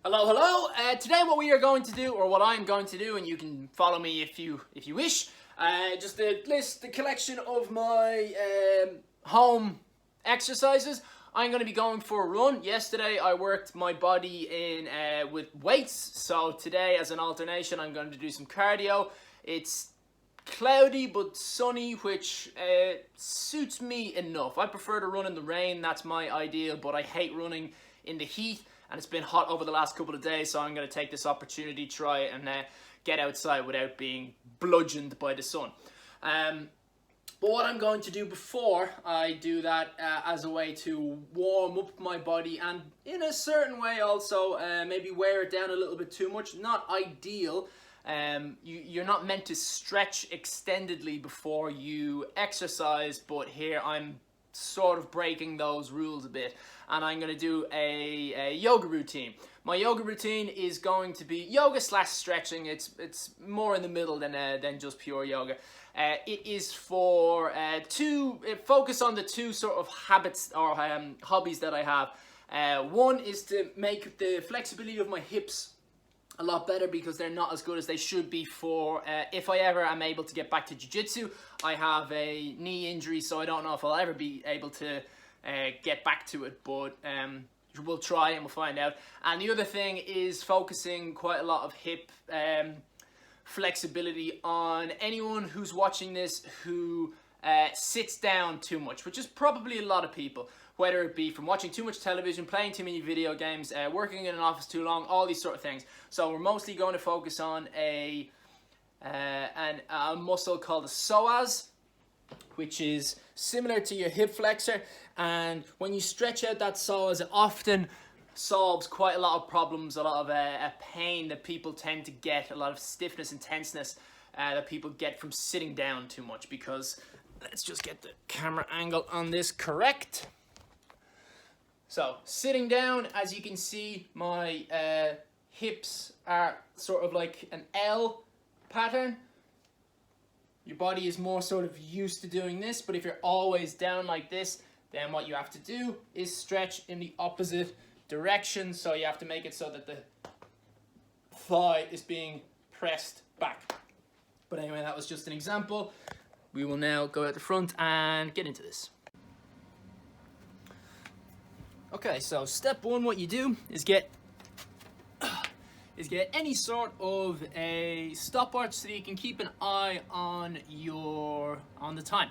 Hello, hello. Today what we are going to do, or what I'm going to do, and you can follow me if you wish, just a list, the collection of my home exercises. I'm going to be going for a run. Yesterday I worked my body in with weights, so today as an alternation I'm going to do some cardio. It's cloudy but sunny, which suits me enough. I prefer to run in the rain, that's my ideal, but I hate running in the heat, and it's been hot over the last couple of days, so I'm going to take this opportunity to try and get outside without being bludgeoned by the sun. But what I'm going to do before I do that, as a way to warm up my body and in a certain way also maybe wear it down a little bit too much, not ideal. You're not meant to stretch extendedly before you exercise, but here I'm sort of breaking those rules a bit, and I'm going to do a yoga routine. My yoga routine is going to be yoga slash stretching. It's more in the middle than just pure yoga. It is for focus on the two sort of habits or hobbies that I have. One is to make the flexibility of my hips a lot better, because they're not as good as they should be for if I ever am able to get back to jiu-jitsu. I have a knee injury, so I don't know if I'll ever be able to get back to it, but we'll try and we'll find out. And the other thing is focusing quite a lot of hip flexibility on anyone who's watching this who sits down too much, which is probably a lot of people, whether it be from watching too much television, playing too many video games, working in an office too long, all these sort of things. So we're mostly going to focus on a muscle called the psoas, which is similar to your hip flexor, and when you stretch out that psoas, it often solves quite a lot of problems, a lot of pain that people tend to get, a lot of stiffness and tenseness that people get from sitting down too much. Because let's just get the camera angle on this correct. So sitting down, as you can see, my hips are sort of like an L pattern. Your body is more sort of used to doing this, but if you're always down like this, then what you have to do is stretch in the opposite direction. So you have to make it so that the thigh is being pressed back. But anyway, that was just an example. We will now go out the front and get into this. Okay, so step one, what you do is get any sort of a stopwatch so that you can keep an eye on the time.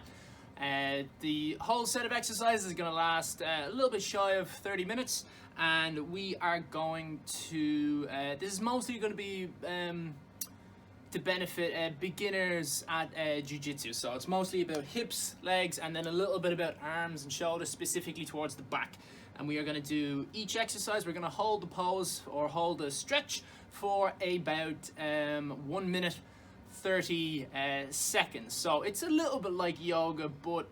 The whole set of exercises is going to last a little bit shy of 30 minutes, and we are going to this is mostly going to be to benefit beginners at jiu-jitsu. So it's mostly about hips, legs, and then a little bit about arms and shoulders, specifically towards the back. And we are going to do each exercise, we're going to hold the pose or hold the stretch for about 1 minute 30 seconds. So it's a little bit like yoga, but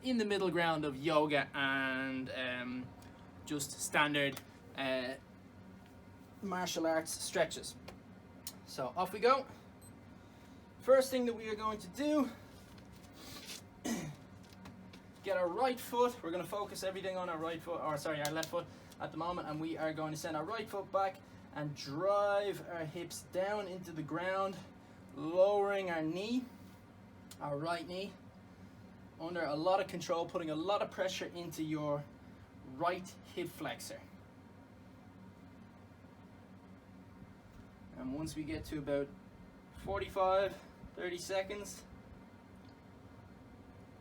in the middle ground of yoga and just standard martial arts stretches. So off we go. First thing that we are going to do, get our right foot. We're going to focus everything on our right foot, or sorry, our left foot at the moment, and we are going to send our right foot back and drive our hips down into the ground, lowering our knee, our right knee, under a lot of control, putting a lot of pressure into your right hip flexor. And once we get to about 45, 30 seconds,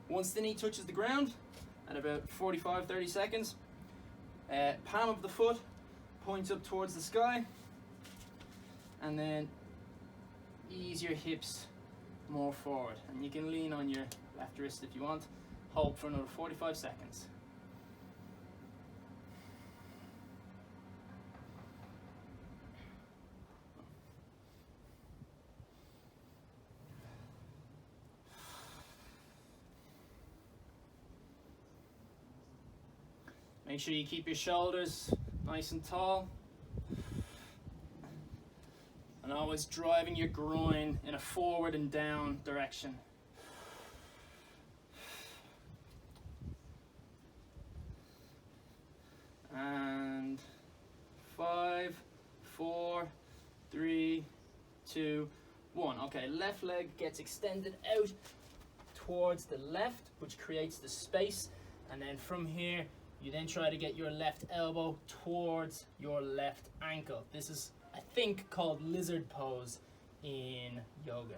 once the knee touches the ground at about 45, 30 seconds, palm of the foot points up towards the sky, and then ease your hips more forward. And you can lean on your left wrist if you want. Hold for another 45 seconds. Make sure you keep your shoulders nice and tall, and always driving your groin in a forward and down direction. And 5, 2, 1. Okay, left leg gets extended out towards the left, which creates the space. And then from here, you then try to get your left elbow towards your left ankle. This is, I think, called lizard pose in yoga.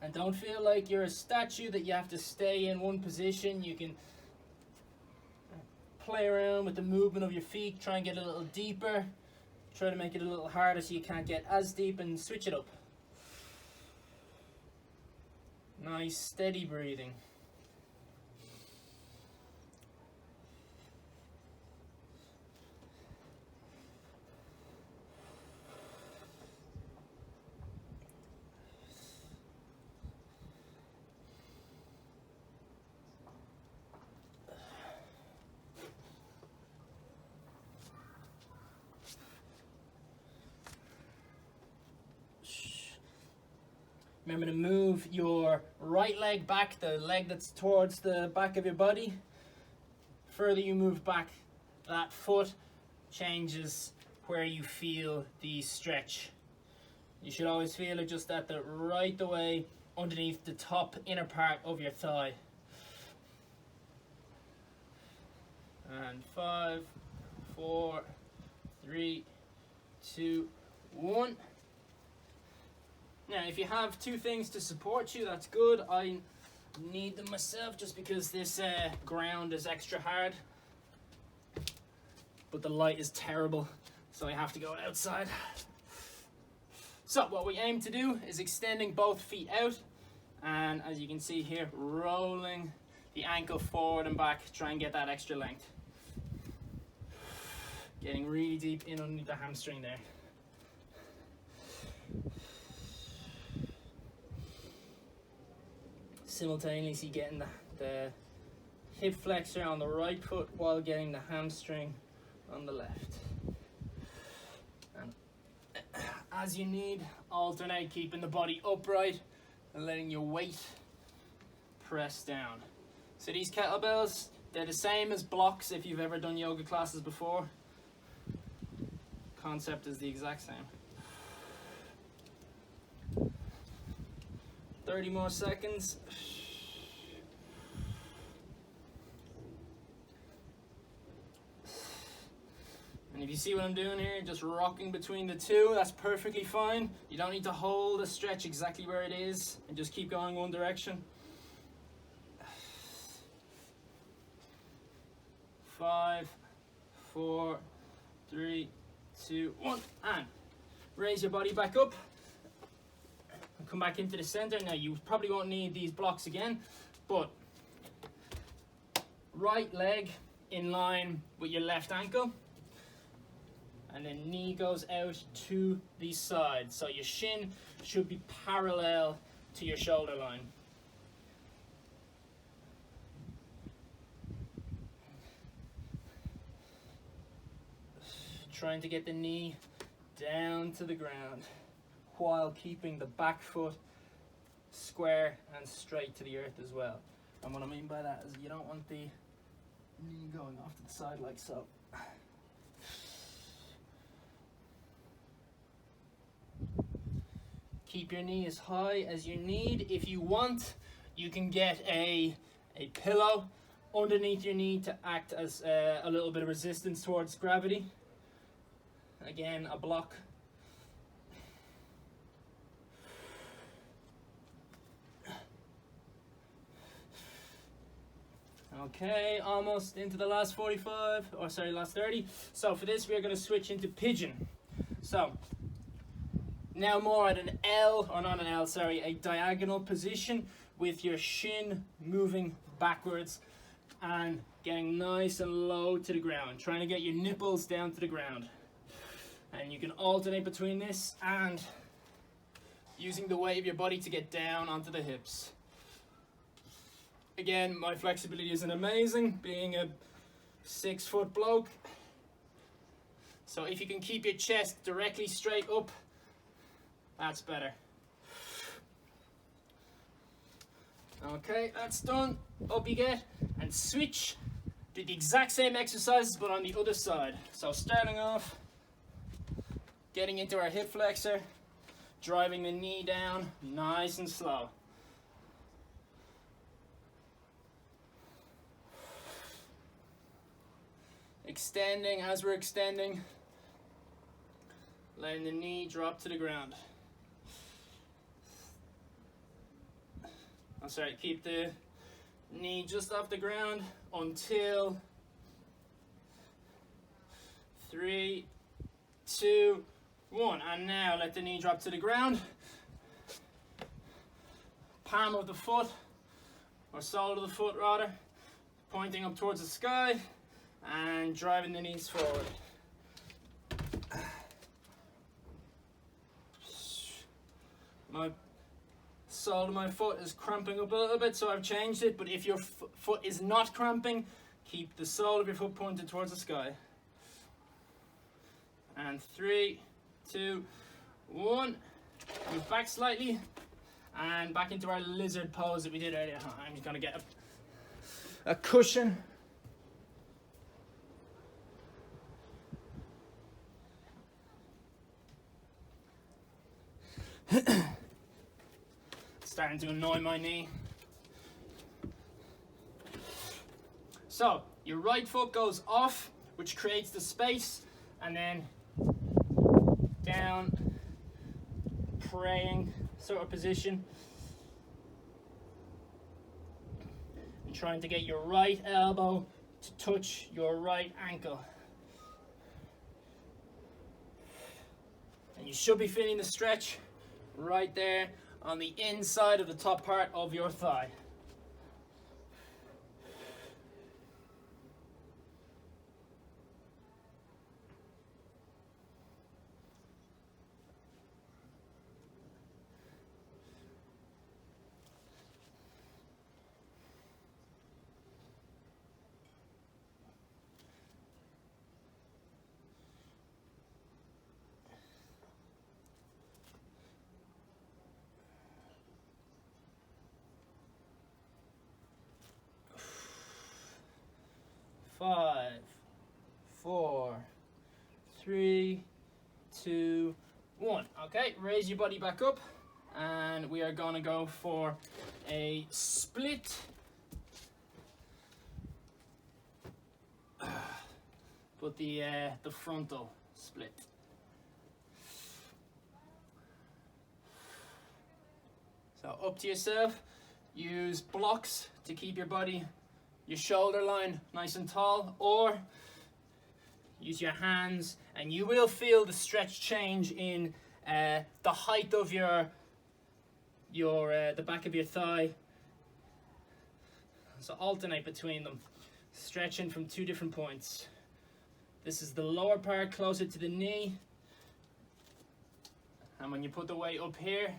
And don't feel like you're a statue that you have to stay in one position. You can play around with the movement of your feet, try and get a little deeper, try to make it a little harder so you can't get as deep, and switch it up. Nice, steady breathing. Remember to move your right leg back, the leg that's towards the back of your body. Further you move back, that foot changes where you feel the stretch. You should always feel it just at the right away underneath the top inner part of your thigh. And 5, 4, 3, 2, 1. Now, if you have two things to support you, that's good. I need them myself just because this ground is extra hard. But the light is terrible, so I have to go outside. So what we aim to do is extending both feet out, and as you can see here, rolling the ankle forward and back, try and get that extra length. Getting really deep in underneath the hamstring there. Simultaneously getting the hip flexor on the right foot while getting the hamstring on the left. And as you need, alternate keeping the body upright and letting your weight press down. So these kettlebells, they're the same as blocks if you've ever done yoga classes before. Concept is the exact same. 30 more seconds. And if you see what I'm doing here, just rocking between the two, that's perfectly fine. You don't need to hold the stretch exactly where it is, and just keep going one direction. 5, 4, 3, 2, 1, and raise your body back up. Come back into the center. Now you probably won't need these blocks again, but right leg in line with your left ankle, and then knee goes out to the side, so your shin should be parallel to your shoulder line. Trying to get the knee down to the ground while keeping the back foot square and straight to the earth as well. And what I mean by that is you don't want the knee going off to the side like so. Keep your knee as high as you need. If you want, you can get a pillow underneath your knee to act as a little bit of resistance towards gravity. Again, a block. Okay, almost into the last last 30. So for this, we're going to switch into pigeon. So now more at an L, or not an L, sorry, a diagonal position with your shin moving backwards and getting nice and low to the ground, trying to get your nipples down to the ground. And you can alternate between this and using the weight of your body to get down onto the hips. Again, my flexibility isn't amazing, being a 6-foot bloke. So if you can keep your chest directly straight up, that's better. Okay, that's done. Up you get, and switch. Do the exact same exercises, but on the other side. So starting off, getting into our hip flexor, driving the knee down nice and slow. Extending as we're extending, letting the knee drop to the ground. I'm sorry, keep the knee just off the ground until 3, 2, 1. And now let the knee drop to the ground. Palm of the foot, or sole of the foot rather, pointing up towards the sky and driving the knees forward. My sole of my foot is cramping up a little bit, so I've changed it, but if your foot is not cramping, keep the sole of your foot pointed towards the sky. And 3, 2, 1. Move back slightly and back into our lizard pose that we did earlier. I'm just going to get a cushion. Starting to annoy my knee. So your right foot goes off, which creates the space, and then down, praying sort of position, and trying to get your right elbow to touch your right ankle. And you should be feeling the stretch right there on the inside of the top part of your thigh. Five, 4, 3, 2, 1. Okay, raise your body back up, and we are going to go for a split. But the frontal split. So up to yourself. Use blocks to keep your body, your shoulder line nice and tall, or use your hands, and you will feel the stretch change in the height of the back of your thigh. So alternate between them, stretching from 2 different points. This is the lower part closer to the knee, and when you put the weight up here,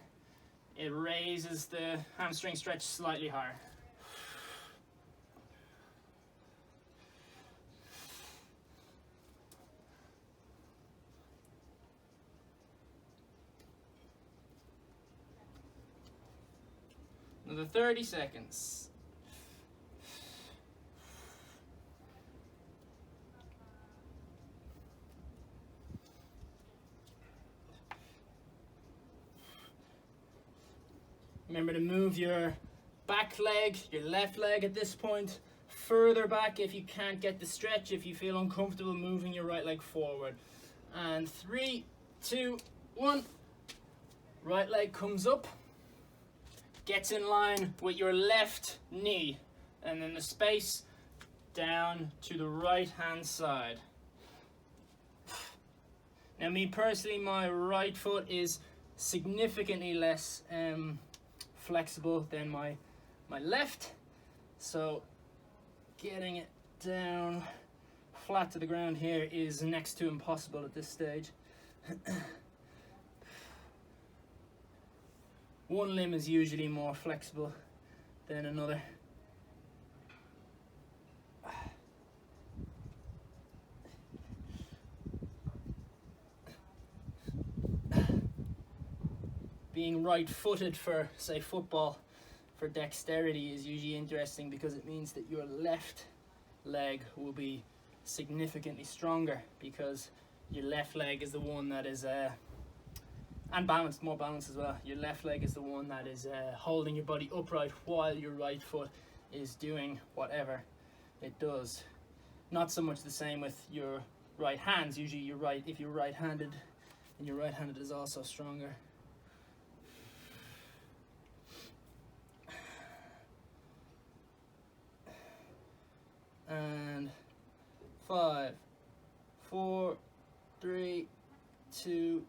it raises the hamstring stretch slightly higher. Another 30 seconds. Remember to move your back leg, your left leg at this point, further back if you can't get the stretch, if you feel uncomfortable moving your right leg forward. And 3, 2, 1. Right leg comes up, gets in line with your left knee, and then the space down to the right hand side. Now me personally, my right foot is significantly less flexible than my left, so getting it down flat to the ground here is next to impossible at this stage. One limb is usually more flexible than another. Being right-footed for, say, football, for dexterity is usually interesting because it means that your left leg will be significantly stronger because your left leg is the one that is and balanced, more balanced as well. Your left leg is the one that is holding your body upright while your right foot is doing whatever it does. Not so much the same with your right hands. Usually you're right, if you're right-handed, and your right-handed is also stronger. And 5, 4, 3, 2,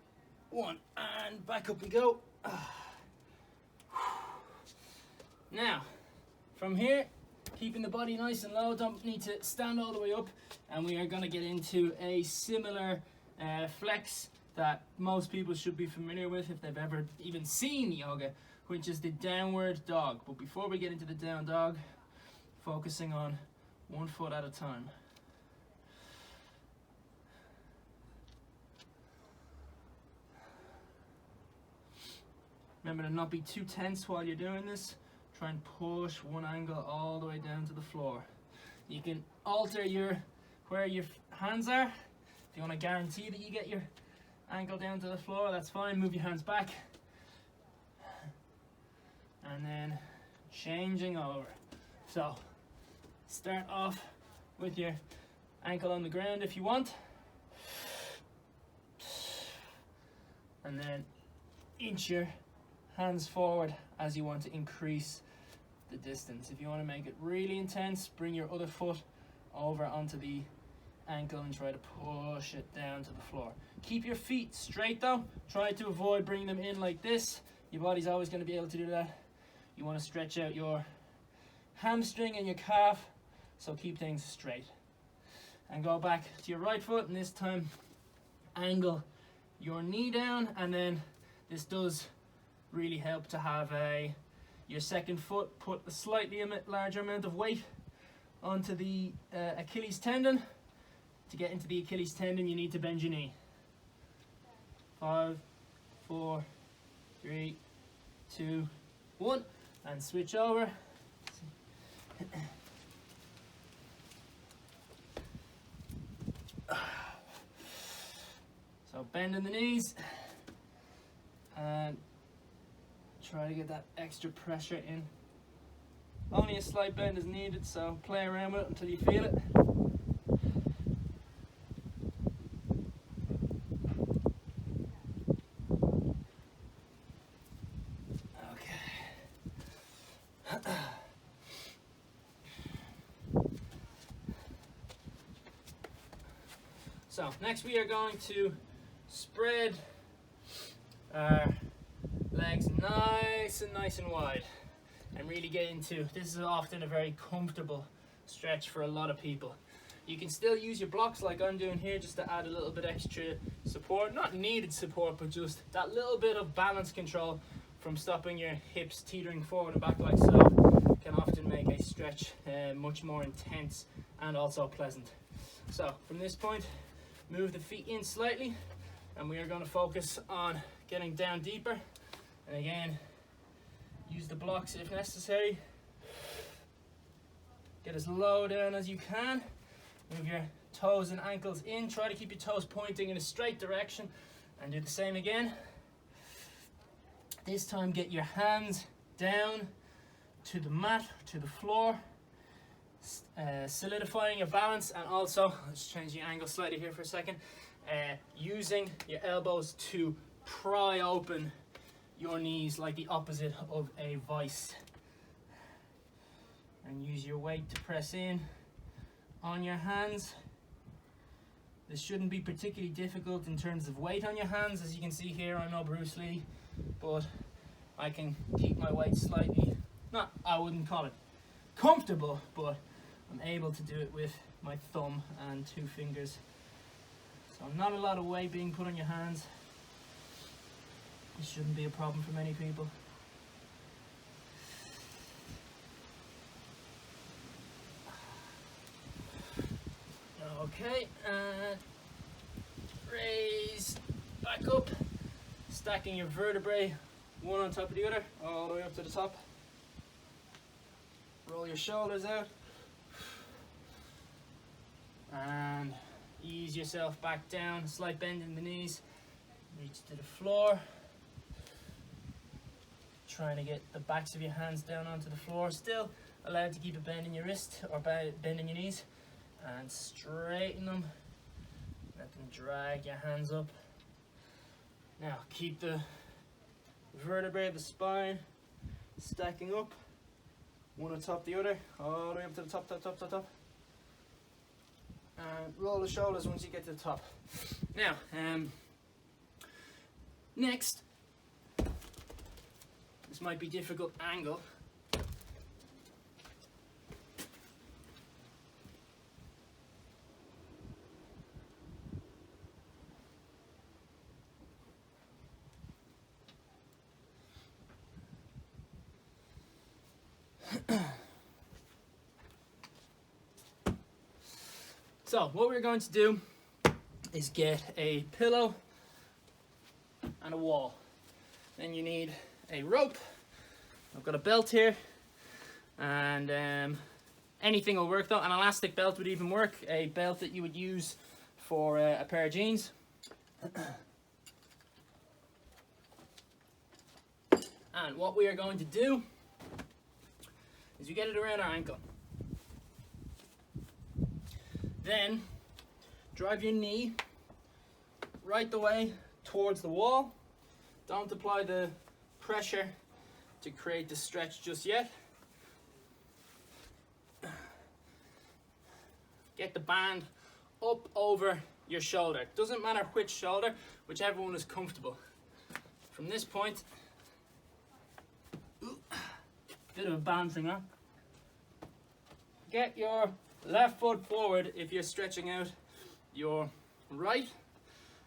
1, and back up we go. Now, from here, keeping the body nice and low, don't need to stand all the way up, and we are going to get into a similar flex that most people should be familiar with if they've ever even seen yoga, which is the downward dog. But before we get into the down dog, focusing on one foot at a time. Remember to not be too tense while you're doing this. Try and push one ankle all the way down to the floor. You can alter where your hands are. If you want to guarantee that you get your ankle down to the floor, that's fine. Move your hands back. And then changing over. So start off with your ankle on the ground if you want. And then inch your hands forward as you want to increase the distance. If you want to make it really intense, bring your other foot over onto the ankle and try to push it down to the floor. Keep your feet straight though. Try to avoid bringing them in like this. Your body's always going to be able to do that. You want to stretch out your hamstring and your calf, so keep things straight. And go back to your right foot, and this time angle your knee down, and then this does really help to have your second foot put a slightly larger amount of weight onto the Achilles tendon. To get into the Achilles tendon, you need to bend your knee. 5, 4, 3, 2, 1, and switch over. So bending the knees and try to get that extra pressure in. Only a slight bend is needed, so play around with it until you feel it. So next we are going to spread our legs nice and wide and really get into, this is often a very comfortable stretch for a lot of people. You can still use your blocks like I'm doing here just to add a little bit extra support, not needed support, but just that little bit of balance control from stopping your hips teetering forward and back like so can often make a stretch much more intense and also pleasant. So from this point, move the feet in slightly, and we are going to focus on getting down deeper. And again, use the blocks if necessary. Get as low down as you can. Move your toes and ankles in. Try to keep your toes pointing in a straight direction, and do the same again. This time get your hands down to the mat, to the floor, solidifying your balance, and also, let's change the angle slightly here for a second, using your elbows to pry open your knees like the opposite of a vice, and use your weight to press in on your hands. This shouldn't be particularly difficult in terms of weight on your hands. As you can see here, I'm no Bruce Lee, but I can keep my weight slightly, I wouldn't call it comfortable, but I'm able to do it with my thumb and 2 fingers. So not a lot of weight being put on your hands. This shouldn't be a problem for many people. Okay, and raise back up, stacking your vertebrae one on top of the other, all the way up to the top. Roll your shoulders out and ease ease yourself back down, slight bend in the knees, reach to the floor. Trying to get the backs of your hands down onto the floor, still allowed to keep a bend in your wrist or bend in your knees, and straighten them. Let them drag your hands up. Now keep the vertebrae of the spine stacking up, one on top of the other, all the way up to the top, top. And roll the shoulders once you get to the top. Now, next, this might be difficult angle. So what we're going to do is get a pillow and a wall. Then you need a rope. I've got a belt here, and anything will work though. An elastic belt would even work. A belt that you would use for a pair of jeans. And what we are going to do is you get it around our ankle. Then drive your knee right the way towards the wall. Don't apply the pressure to create the stretch just yet. Get the band up over your shoulder. Doesn't matter which shoulder, whichever one is comfortable. From this point, bit of a balancing act. Get your left foot forward if you're stretching out your right,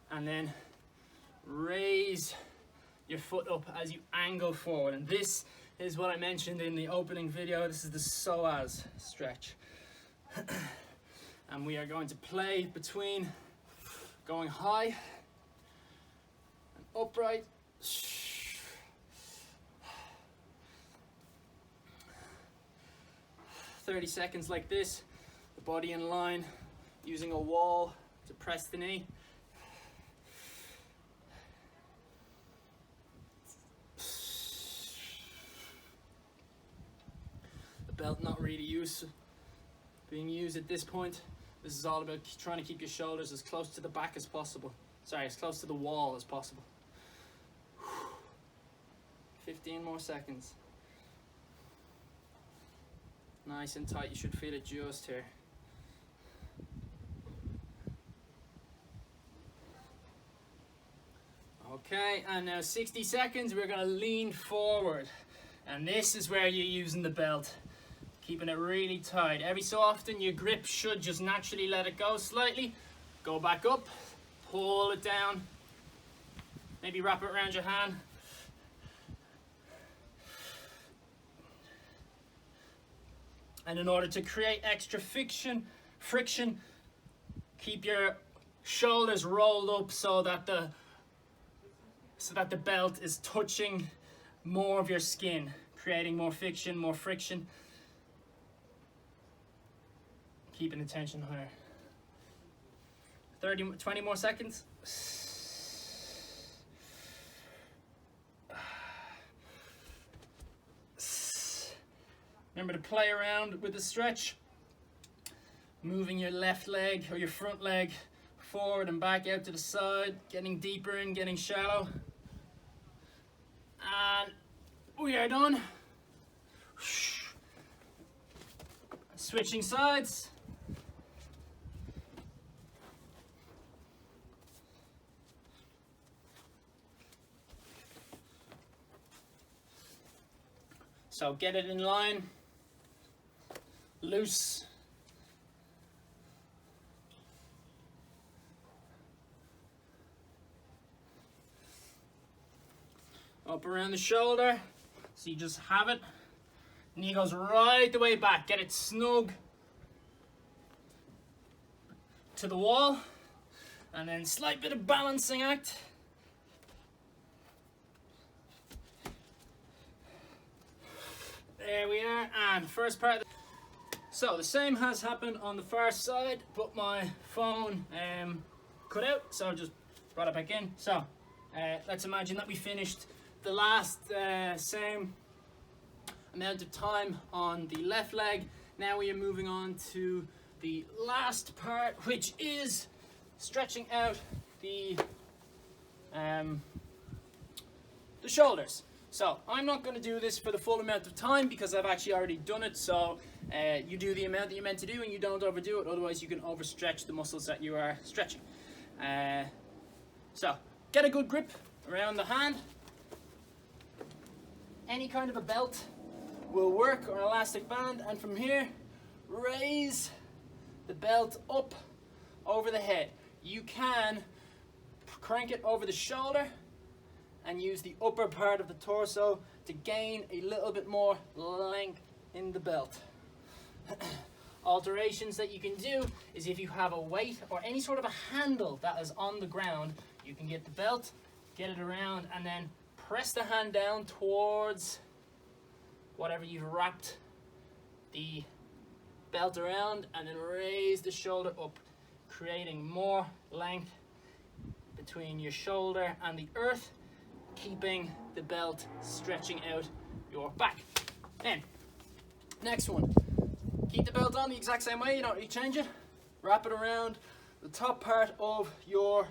and then raise your foot up as you angle forward. And this is what I mentioned in the opening video. This is the psoas stretch. And we are going to play between going high and upright. 30 seconds like this, the body in line, using a wall to press the knee. The belt not really being used at this point. This is all about trying to keep your shoulders as close to the back as possible. Sorry, as close to the wall as possible. 15 more seconds. Nice and tight, you should feel it just here. Okay, and now 60 seconds, we're gonna lean forward. And this is where you're using the belt, keeping it really tight. Every so often, your grip should just naturally let it go slightly. Go back up, pull it down, maybe wrap it around your hand. And in order to create extra friction, keep your shoulders rolled up so that the belt is touching more of your skin, creating more friction. Keeping the tension higher. 20 more seconds. Remember to play around with the stretch, moving your left leg or your front leg forward and back out to the side, getting deeper and getting shallow. And we are done. Switching sides. So get it in line, loose. Up around the shoulder, so you just have it. Knee goes right the way back, get it snug to the wall, and then slight bit of balancing act. There we are, and first part of the So the same has happened on the far side, but my phone cut out, so I just brought it back in. So let's imagine that we finished the last same amount of time on the left leg. Now we are moving on to the last part, which is stretching out the shoulders. So I'm not going to do this for the full amount of time because I've actually already done it. So you do the amount that you're meant to do and you don't overdo it, otherwise you can overstretch the muscles that you are stretching. So get a good grip around the hand. Any kind of a belt will work, or an elastic band, and from here raise the belt up over the head. You can crank it over the shoulder and use the upper part of the torso to gain a little bit more length in the belt. Alterations that you can do is if you have a weight or any sort of a handle that is on the ground, you can get the belt, get it around, and then press the hand down towards whatever you've wrapped the belt around, and then raise the shoulder up, creating more length between your shoulder and the earth, keeping the belt stretching out your back. Then, next one. Keep the belt on the exact same way, you don't really change it. Wrap it around the top part of your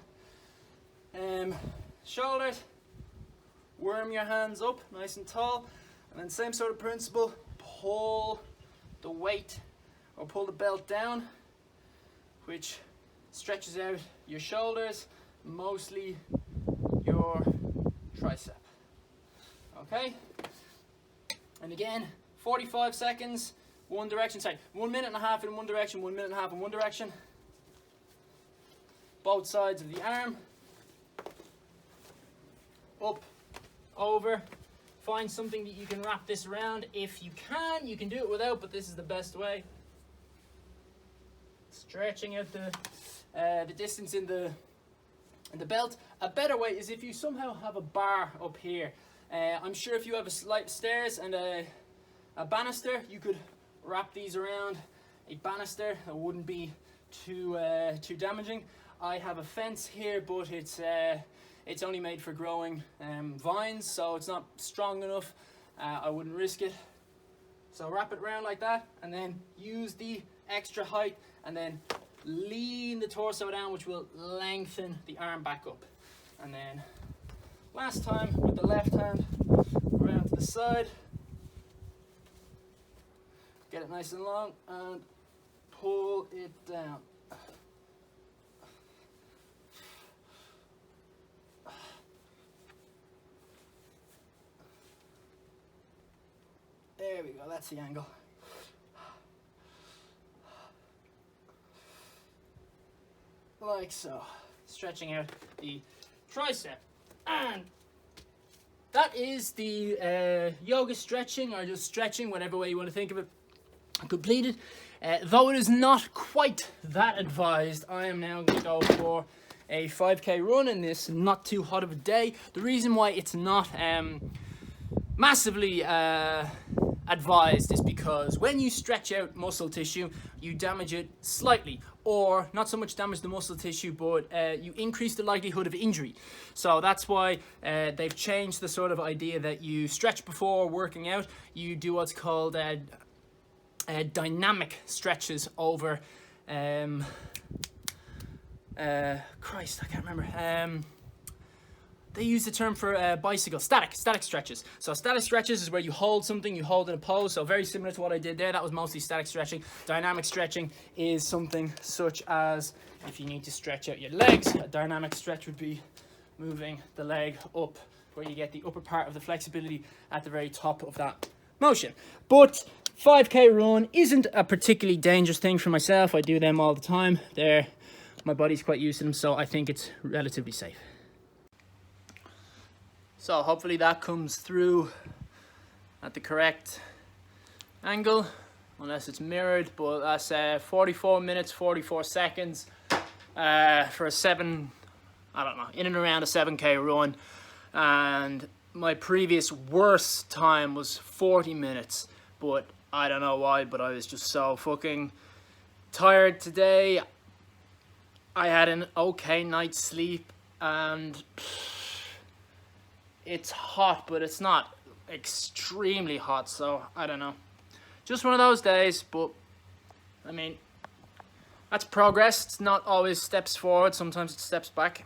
shoulders. Worm your hands up nice and tall, and then same sort of principle, pull the weight or pull the belt down, which stretches out your shoulders, mostly your tricep. Okay? And again, 45 seconds, one direction, sorry, 1 minute and a half in one direction, 1 minute and a half in one direction. Both sides of the arm. Up, over. Find something that you can wrap this around. If you can do it without, but this is the best way. Stretching out the distance in the belt. A better way is if you somehow have a bar up here. I'm sure if you have a slight stairs and a banister, you could wrap these around a banister. That wouldn't be too damaging. I have a fence here, but it's only made for growing vines, so it's not strong enough. I wouldn't risk it. So wrap it around like that, and then use the extra height, and then lean the torso down, which will lengthen the arm back up. And then last time with the left hand around to the side. Get it nice and long and pull it down. There we go, that's the angle. Like so. Stretching out the tricep. And that is the yoga stretching, or just stretching, whatever way you want to think of it, completed. Though it is not quite that advised, I am now going to go for a 5k run in this not too hot of a day. The reason why it's not massively advised is because when you stretch out muscle tissue, you damage it slightly, or not so much damage the muscle tissue, but you increase the likelihood of injury. So that's why they've changed the sort of idea that you stretch before working out. You do what's called dynamic stretches over Christ, I can't remember. They use the term for static stretches. So static stretches is where you hold something, you hold in a pose. So very similar to what I did there. That was mostly static stretching. Dynamic stretching is something such as if you need to stretch out your legs. A dynamic stretch would be moving the leg up, where you get the upper part of the flexibility at the very top of that motion. But 5k run isn't a particularly dangerous thing for myself. I do them all the time. My body's quite used to them, so I think it's relatively safe. So hopefully that comes through at the correct angle, unless it's mirrored, but that's 44 minutes, 44 seconds for in and around a 7k run. And my previous worst time was 40 minutes, but I don't know why, but I was just so fucking tired today. I had an okay night's sleep, and it's hot, but it's not extremely hot, so I don't know. Just one of those days, but I mean, that's progress. It's not always steps forward, sometimes it's steps back.